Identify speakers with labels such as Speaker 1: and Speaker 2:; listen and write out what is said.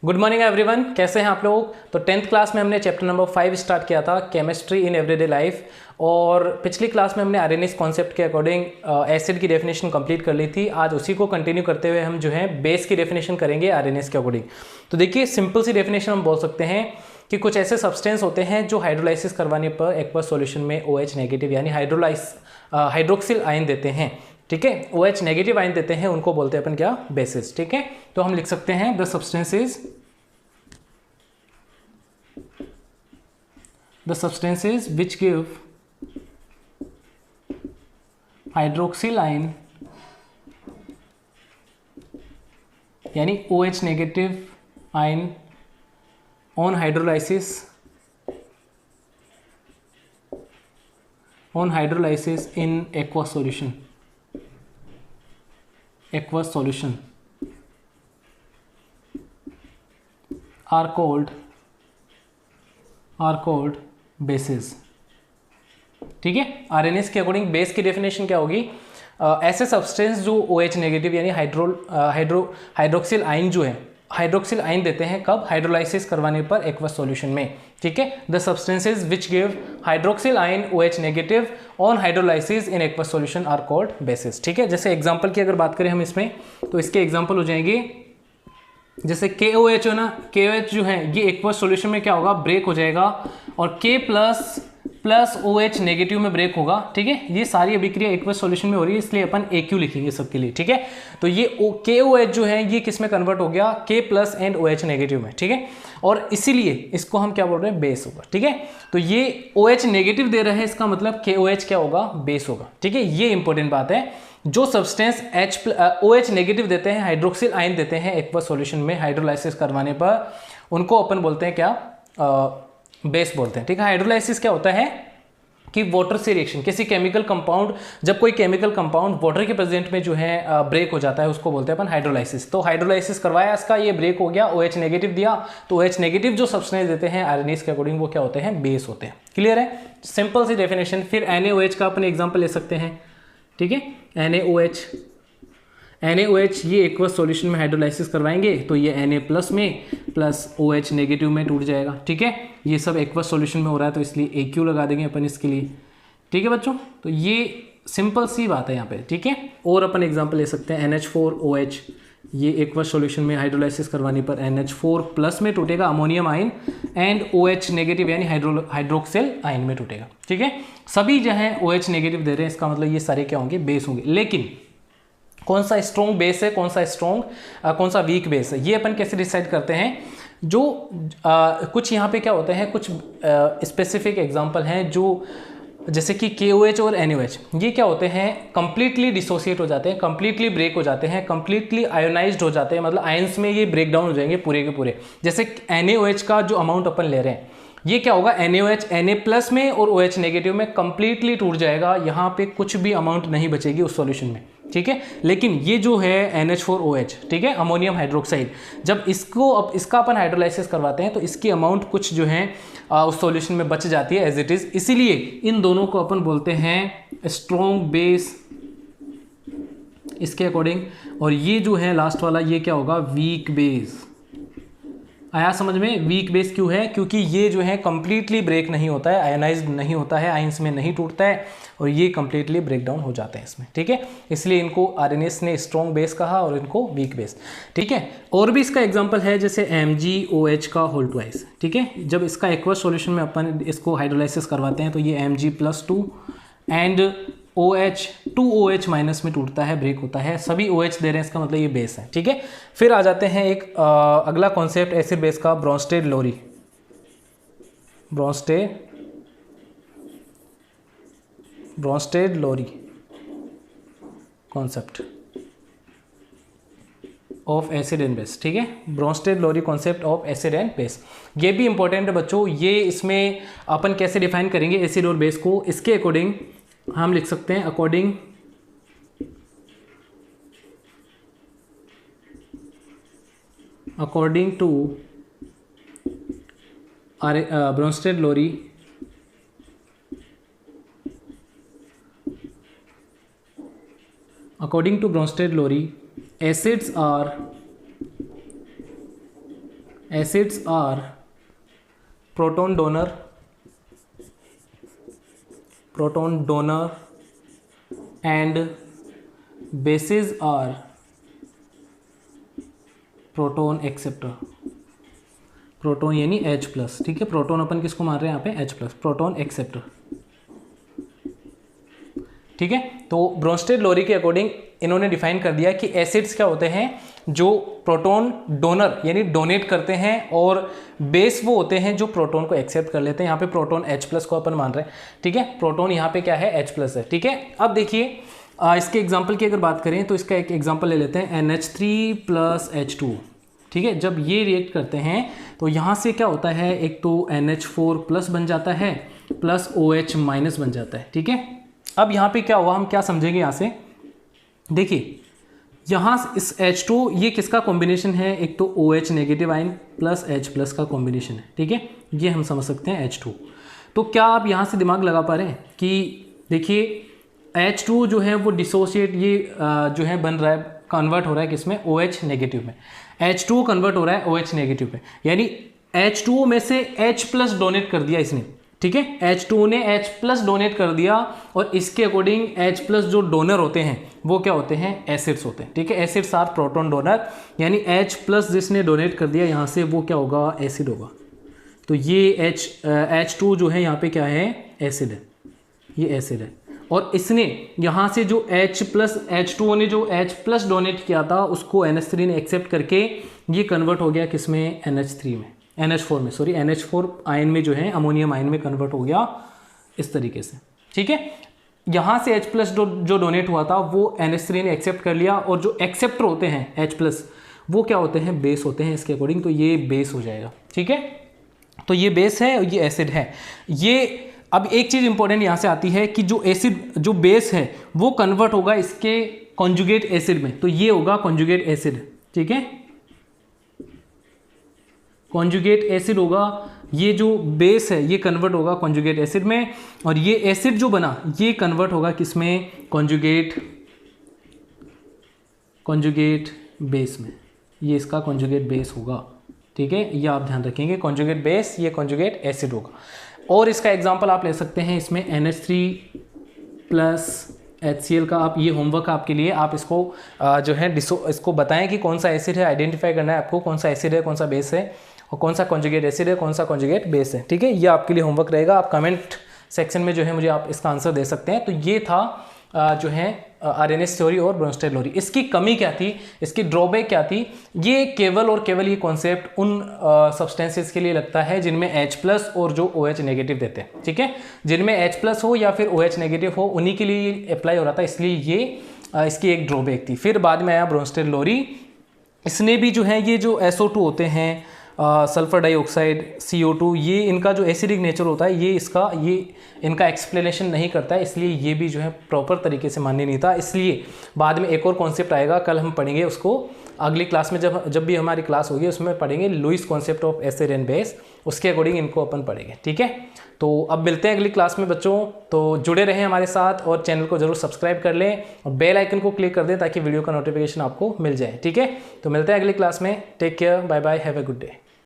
Speaker 1: Good morning everyone, कैसे हैं आप लोग। तो 10th क्लास में हमने चैप्टर नंबर 5 स्टार्ट किया था, केमिस्ट्री इन एवरीडे लाइफ। और पिछली क्लास में हमने आरएनएस कॉन्सेप्ट के अकॉर्डिंग एसिड की डेफिनेशन कंप्लीट कर ली थी। आज उसी को कंटिन्यू करते हुए हम जो है बेस की डेफिनेशन करेंगे आरएनएस के अकॉर्डिंग। तो देखिए, सिंपल सी डेफिनेशन हम बोल सकते हैं कि कुछ ऐसे सब्सटेंस होते हैं जो हाइड्रोलाइसिस करवाने पर एक्वस सॉल्यूशन में OH नेगेटिव यानी हाइड्रोक्सिल आयन देते हैं। ठीक है, OH नेगेटिव आयन देते हैं, उनको बोलते हैं अपन क्या, बेसिस। ठीक है, तो हम लिख सकते हैं the substances which give hydroxyl ion यानी OH negative ion on hydrolysis in aqueous solution are called bases। ठीक है, आरएनएस के अकॉर्डिंग बेस की डेफिनेशन क्या होगी, ऐसे सब्सटेंस जो OH नेगेटिव यानी हाइड्रोक्सिल आयन जो है, हाइड्रोक्सिल आयन देते हैं कब, हाइड्रोलाइसिस करवाने पर एक्वस सॉल्यूशन में। ठीक है, the substances which give hydroxyl ion OH negative on hydrolysis in aqueous solution are called bases. ठीक है, जैसे एग्जांपल की अगर बात करें हम इसमें, तो इसके एग्जांपल हो जाएंगे जैसे KOH हो ना, KOH जो है ये एक्वस सॉल्यूशन में क्या होगा, ब्रेक हो जाएगा और K प्लस OH नेगेटिव में ब्रेक होगा। ठीक है, ये सारी अभिक्रिया एक्वस सॉल्यूशन में हो रही है, इसलिए अपन AQ लिखेंगे सबके लिए। ठीक है, तो ये KOH जो है ये किस में कन्वर्ट हो गया, K plus and OH negative में। ठीक है, और इसीलिए इसको हम क्या बोल रहे हैं, बेस होगा। ठीक है, तो ये OH नेगेटिव दे रहा है, इसका मतलब KOH क्या होगा, बेस होगा। ठीक है, ये इंपॉर्टेंट बात है। जो सब्सटेंस OH नेगेटिव देते हैं, हाइड्रोक्सिल आयन देते हैं एक्वस सॉल्यूशन में हाइड्रोलाइसिस करवाने पर, उनको अपन बोलते हैं क्या, बेस बोलते हैं। ठीक है, हाइड्रोलाइसिस क्या होता है कि वाटर से रिएक्शन, किसी केमिकल कंपाउंड, जब कोई केमिकल कंपाउंड वाटर के प्रेजेंट में जो है ब्रेक हो जाता है, उसको बोलते हैं अपन हाइड्रोलाइसिस। तो हाइड्रोलाइसिस करवाया इसका, ये ब्रेक हो गया, OH नेगेटिव दिया, तो OH नेगेटिव जो सब्सटेंस देते हैं आरएनएस के अकॉर्डिंग वो क्या होते हैं, बेस होते हैं। क्लियर है, सिंपल सी डेफिनेशन। फिर NaOH का अपन एग्जाम्पल ले सकते हैं। ठीक है, NaOH ये एक्वस सॉल्यूशन में हाइड्रोलाइसिस करवाएंगे तो ये Na प्लस में प्लस OH नेगेटिव में टूट जाएगा। ठीक है, ये सब एक्वस सॉल्यूशन में हो रहा है तो इसलिए AQ लगा देंगे अपन इसके लिए। ठीक है बच्चों, तो ये सिंपल सी बात है यहाँ पे। ठीक है, और अपन एग्जांपल ले सकते हैं NH4OH, ये एक्वस सॉल्यूशन में हाइड्रोलाइसिस करवाने पर NH4 प्लस में टूटेगा ammonium ion and OH negative यानी हाइड्रोक्सिल आयन में टूटेगा। ठीक है, सभी जो है OH नेगेटिव दे रहे हैं, इसका मतलब ये सारे क्या होंगे, बेस होंगे। लेकिन कौन सा स्ट्रॉन्ग बेस है, कौन सा वीक बेस है, ये अपन कैसे डिसाइड करते हैं। जो कुछ यहाँ पे क्या होते हैं, कुछ स्पेसिफिक एग्जांपल हैं, जो जैसे कि KOH और NaOH, ये क्या होते हैं, कंप्लीटली डिसोसिएट हो जाते हैं, कंप्लीटली ब्रेक हो जाते हैं, कंप्लीटली आयोनाइज्ड हो जाते हैं, मतलब आयंस में ये ब्रेक डाउन हो जाएंगे पूरे के पूरे। जैसे NaOH का जो अमाउंट अपन ले रहे हैं, ये क्या होगा, NaOH Na प्लस में और OH नेगेटिव में कंप्लीटली टूट जाएगा, यहाँ पे कुछ भी अमाउंट नहीं बचेगी उस सॉल्यूशन में। ठीक है, लेकिन ये जो है NH4OH, ठीक है, अमोनियम हाइड्रोक्साइड, जब इसका अपन हाइड्रोलाइसिस करवाते हैं तो इसकी अमाउंट कुछ जो है उस सॉल्यूशन में बच जाती है एज इट इज। इसीलिए इन दोनों को अपन बोलते हैं स्ट्रॉन्ग बेस इसके अकॉर्डिंग, और ये जो है लास्ट वाला ये क्या होगा, वीक बेस। आया समझ में, वीक बेस क्यों है, क्योंकि ये जो है कंप्लीटली ब्रेक नहीं होता है, आयनाइज्ड नहीं होता है, आयंस में नहीं टूटता है, और ये कंप्लीटली ब्रेक डाउन हो जाते हैं इसमें। ठीक है, इसलिए इनको आरएनएस ने स्ट्रॉन्ग बेस कहा और इनको वीक बेस। ठीक है, और भी इसका एग्जांपल है जैसे MgOH का होल ट्वाइस। ठीक है, जब इसका एक्वस सॉल्यूशन में अपन इसको हाइड्रोलाइसिस करवाते हैं तो ये Mg+2 and OH 2OH minus में टूटता है, ब्रेक होता है, सभी OH दे रहे हैं, इसका मतलब ये बेस है। ठीक है, फिर आ जाते हैं एक अगला कॉन्सेप्ट एसिड बेस का, Bronsted Lowry concept of acid and base. ठीक है, Bronsted Lowry concept of acid and base, ये भी इंपॉर्टेंट है बच्चों। ये इसमें अपन कैसे डिफाइन करेंगे एसिड और बेस को, इसके अकॉर्डिंग हम लिख सकते हैं according to Bronsted Lowry According to Bronsted-Lowry, acids are acids are proton donor and bases are proton acceptor. Proton यानी H+, ठीक है, प्रोटॉन अपन किसको मार रहे हैं यहाँ पे H+, प्रोटॉन एक्सेप्टर, ठीक है। तो ब्रोंस्टेड लोरी के अकॉर्डिंग इन्होंने डिफाइन कर दिया कि एसिड्स क्या होते हैं जो प्रोटॉन डोनर यानी डोनेट करते हैं, और बेस वो होते हैं जो प्रोटॉन को एक्सेप्ट कर लेते हैं। यहाँ पे प्रोटॉन H+ को अपन मान रहे हैं, ठीक है, प्रोटॉन यहाँ पे क्या है H+ है, ठीक है। अब देखिए इसके एग्जाम्पल की अगर बात करें तो इसका एक एग्जाम्पल ले लेते हैं NH3 + H2, ठीक है। जब ये रिएक्ट करते हैं तो यहाँ से क्या होता है, एक तो NH4+ बन जाता है प्लस OH- बन जाता है, ठीक है। अब यहाँ पे क्या हुआ, हम क्या समझेंगे यहाँ से, देखिए यहाँ इस H2 ये किसका कॉम्बिनेशन है, एक तो OH negative ion plus H+ का कॉम्बिनेशन है, ठीक है, ये हम समझ सकते हैं H2। तो क्या आप यहाँ से दिमाग लगा पा रहे हैं कि देखिए H2 जो है वो डिसोशिएट ये जो है बन रहा है, कन्वर्ट हो रहा है किसमें, OH नेगेटिव में। H2 कन्वर्ट हो रहा है OH नेगेटिव में, यानी H2 में से H+ डोनेट कर दिया इसने, ठीक है, H2 ने H+ डोनेट कर दिया, और इसके अकॉर्डिंग H+ जो डोनर होते हैं वो क्या होते हैं, एसिड्स होते हैं, ठीक है। एसिड्स आर प्रोटॉन डोनर, यानी H+ जिसने डोनेट कर दिया यहाँ से वो क्या होगा, एसिड होगा। तो ये H2 जो है यहाँ पे क्या है, एसिड है, ये एसिड है। और इसने यहाँ से जो H+H2 ने जो H+ डोनेट किया था उसको NH3 ने एक्सेप्ट करके ये कन्वर्ट हो गया किसमें, NH3 में, NH4 में, सॉरी NH4 आयन में जो है, अमोनियम आयन में कन्वर्ट हो गया इस तरीके से, ठीक है। यहाँ से H+ जो डोनेट हुआ था वो NH3 ने एक्सेप्ट कर लिया, और जो एक्सेप्टर होते हैं H+ वो क्या होते हैं, बेस होते हैं इसके अकॉर्डिंग, तो ये बेस हो जाएगा, ठीक है। तो ये बेस है, ये एसिड है। ये अब एक चीज़ इंपॉर्टेंट यहाँ से आती है कि जो एसिड जो बेस है वो कन्वर्ट होगा इसके कॉन्जुगेट एसिड में, तो ये होगा कॉन्जुगेट एसिड, ठीक है, कॉन्जुगेट एसिड होगा। ये जो बेस है ये कन्वर्ट होगा कॉन्जुगेट एसिड में, और ये एसिड जो बना ये कन्वर्ट होगा किसमें, कॉन्जुगेट बेस में, ये इसका कॉन्जुगेट बेस होगा, ठीक है, ये आप ध्यान रखेंगे, कॉन्जुगेट बेस, ये कॉन्जुगेट एसिड होगा। और इसका एग्जांपल आप ले सकते हैं इसमें NH3 + HCl का, आप ये होमवर्क आपके लिए, आप इसको जो है इसको बताएं कि कौन सा एसिड है, आइडेंटिफाई करना है आपको, कौन सा एसिड है, कौन सा बेस है, और कौन सा कॉन्जुगेट एसिड है, कौन सा कॉन्जुगेट बेस है, ठीक है। ये आपके लिए होमवर्क रहेगा, आप कमेंट सेक्शन में जो है मुझे आप इसका आंसर दे सकते हैं। तो ये था जो है RNS थ्योरी और ब्रोंस्टेड लोरी। इसकी कमी क्या थी, इसकी ड्रॉबैक क्या थी, ये केवल और केवल ये कॉन्सेप्ट उन सब्सटेंसेस के लिए लगता है जिनमें H+ और जो OH नेगेटिव देते हैं, ठीक है, जिनमें H+ हो या फिर OH नेगेटिव हो उन्हीं के लिए अप्लाई हो रहा था, इसलिए ये इसकी एक ड्रॉबैक थी। फिर बाद में आया ब्रोंस्टेड लोरी, इसने भी जो है ये जो SO2 होते हैं, सल्फर डाइऑक्साइड, CO2, ये इनका जो एसिडिक नेचर होता है ये इनका एक्सप्लेनेशन नहीं करता है, इसलिए ये भी जो है प्रॉपर तरीके से मान्य नहीं था। इसलिए बाद में एक और कॉन्सेप्ट आएगा, कल हम पढ़ेंगे उसको अगली क्लास में, जब भी हमारी क्लास होगी उसमें पढ़ेंगे Lewis concept of acid and base, उसके अकॉर्डिंग इनको अपन पढ़ेंगे, ठीक है। तो अब मिलते हैं अगली क्लास में बच्चों, तो जुड़े रहें हमारे साथ और चैनल को जरूर सब्सक्राइब कर लें और बेल आइकन को क्लिक कर दें ताकि वीडियो का नोटिफिकेशन आपको मिल जाए, ठीक है। तो मिलते हैं अगली क्लास में, take care, bye bye, have a good day.